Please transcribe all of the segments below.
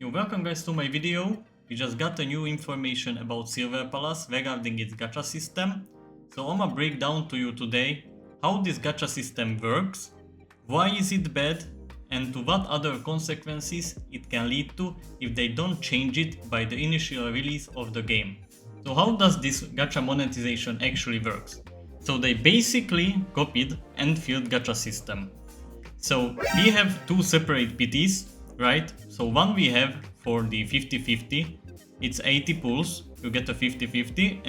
Yo, welcome guys to my video. We just got a new information about Silver Palace regarding its gacha system. So I'ma break down to you today how this gacha system works, why is it bad, and to what other consequences it can lead to if they don't change it by the initial release of the game. So how does this gacha monetization actually works? So they basically copied Endfield gacha system. So we have two separate PTs, right? So one we have for the 50-50, it's 80 pulls, you get a 50-50,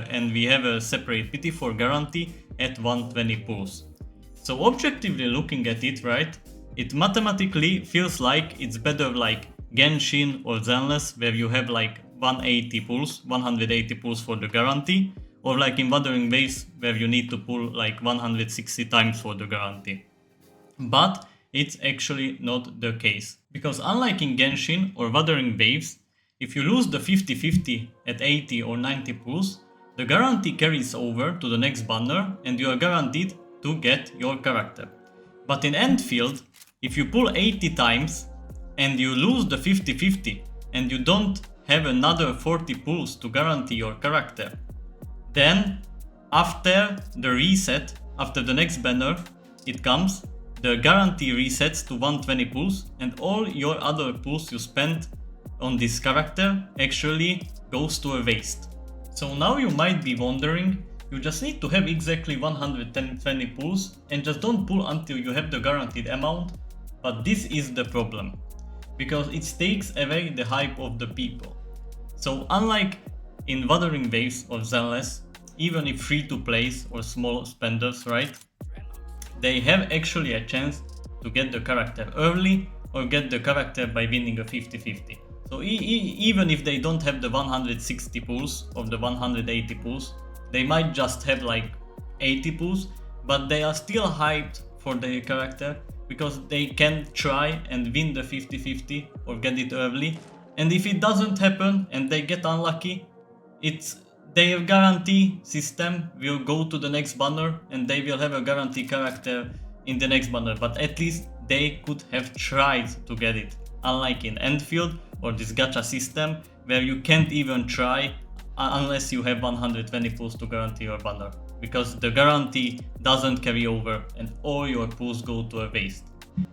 and we have a separate PT for guarantee at 120 pulls. So objectively looking at it, right, it mathematically feels like it's better like Genshin or Zenless, where you have like 180 pulls for the guarantee, or like in Wuthering Waves, where you need to pull like 160 times for the guarantee. But it's actually not the case, because unlike in Genshin or Wuthering Waves, if you lose the 50-50 at 80 or 90 pulls, the guarantee carries over to the next banner and you are guaranteed to get your character. But in Endfield, if you pull 80 times and you lose the 50-50 and you don't have another 40 pulls to guarantee your character, then after the reset, after the next banner, it comes, the guarantee resets to 120 pulls and all your other pulls you spent on this character actually goes to a waste. So now you might be wondering, you just need to have exactly 120 pulls and just don't pull until you have the guaranteed amount, but this is the problem, because it takes away the hype of the people. So unlike in Wuthering Waves or Zenless, even if free-to-plays or small spenders, right, they have actually a chance to get the character early or get the character by winning a 50-50. So even if they don't have the 160 pulls or the 180 pulls, they might just have like 80 pulls, but they are still hyped for their character because they can try and win the 50-50 or get it early. And if it doesn't happen and they get unlucky, their guarantee system will go to the next banner and they will have a guarantee character in the next banner, but at least they could have tried to get it. Unlike in Endfield or this gacha system, where you can't even try unless you have 120 pulls to guarantee your banner, because the guarantee doesn't carry over and all your pulls go to a waste.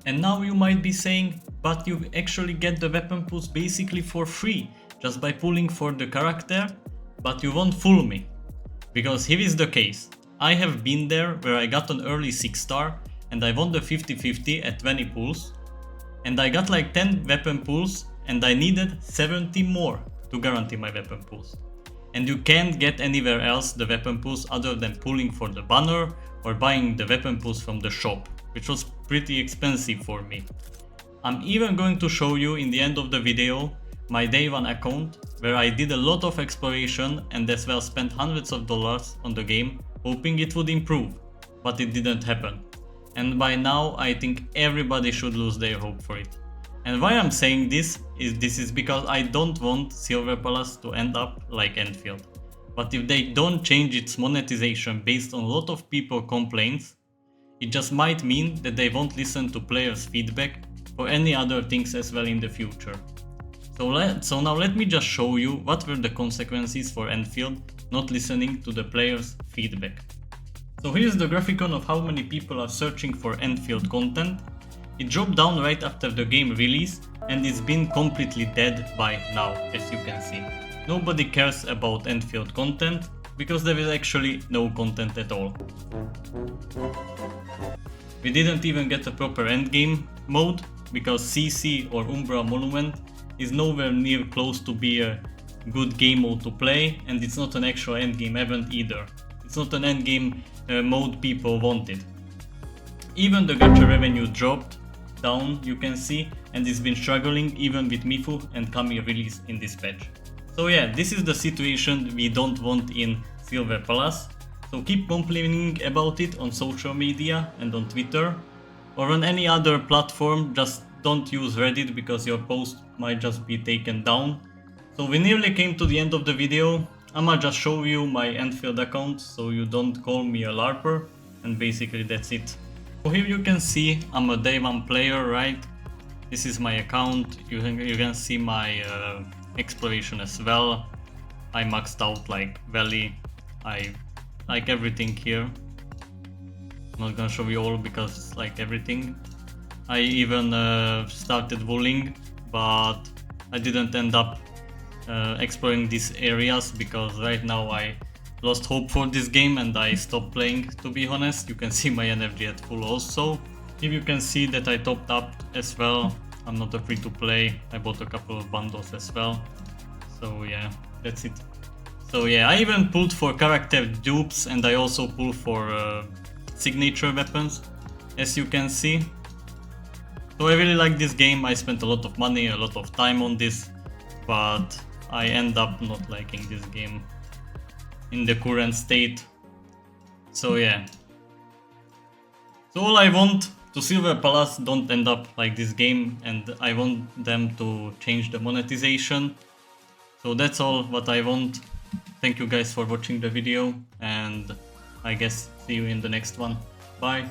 And now you might be saying, but you actually get the weapon pulls basically for free just by pulling for the character. But you won't fool me, because here is the case. I have been there where I got an early 6-star and I won the 50-50 at 20 pulls, and I got like 10 weapon pulls and I needed 70 more to guarantee my weapon pulls. And you can't get anywhere else the weapon pulls other than pulling for the banner or buying the weapon pulls from the shop, which was pretty expensive for me. I'm even going to show you in the end of the video my day one account, where I did a lot of exploration and as well spent hundreds of dollars on the game, hoping it would improve, but it didn't happen. And by now I think everybody should lose their hope for it. And why I'm saying this is because I don't want Silver Palace to end up like Endfield. But if they don't change its monetization based on a lot of people complaints, it just might mean that they won't listen to players' feedback or any other things as well in the future. So now let me just show you what were the consequences for Endfield not listening to the players' feedback. So here's the graphicon of how many people are searching for Endfield content. It dropped down right after the game release and it's been completely dead by now, as you can see. Nobody cares about Endfield content because there is actually no content at all. We didn't even get a proper endgame mode because CC or Umbra Monument is nowhere near close to be a good game mode to play, and it's not an actual endgame event either. It's not an endgame mode people wanted. Even the gacha revenue dropped down, you can see, and it's been struggling even with Mifu and Kami release in this patch. So yeah, this is the situation we don't want in Silver Palace. So keep complaining about it on social media and on Twitter or on any other platform. Just don't use Reddit because your post might just be taken down. So we nearly came to the end of the video. I'ma just show you my Endfield account so you don't call me a LARPer, and basically that's it. So here you can see I'm a day 1 player, right? This is my account. You can see my exploration as well. I maxed out like Valley. I like everything here. I'm not gonna show you all because like everything. I even started walling, but I didn't end up exploring these areas because right now I lost hope for this game and I stopped playing, to be honest. You can see my energy at full also. Here you can see that I topped up as well. I'm not a free to play. I bought a couple of bundles as well. So yeah, that's it. So yeah, I even pulled for character dupes and I also pulled for signature weapons, as you can see. So I really like this game. I spent a lot of money, a lot of time on this, but I end up not liking this game in the current state. So yeah. So all I want to Silver Palace don't end up like this game, and I want them to change the monetization. So that's all what I want. Thank you guys for watching the video, and I guess see you in the next one. Bye.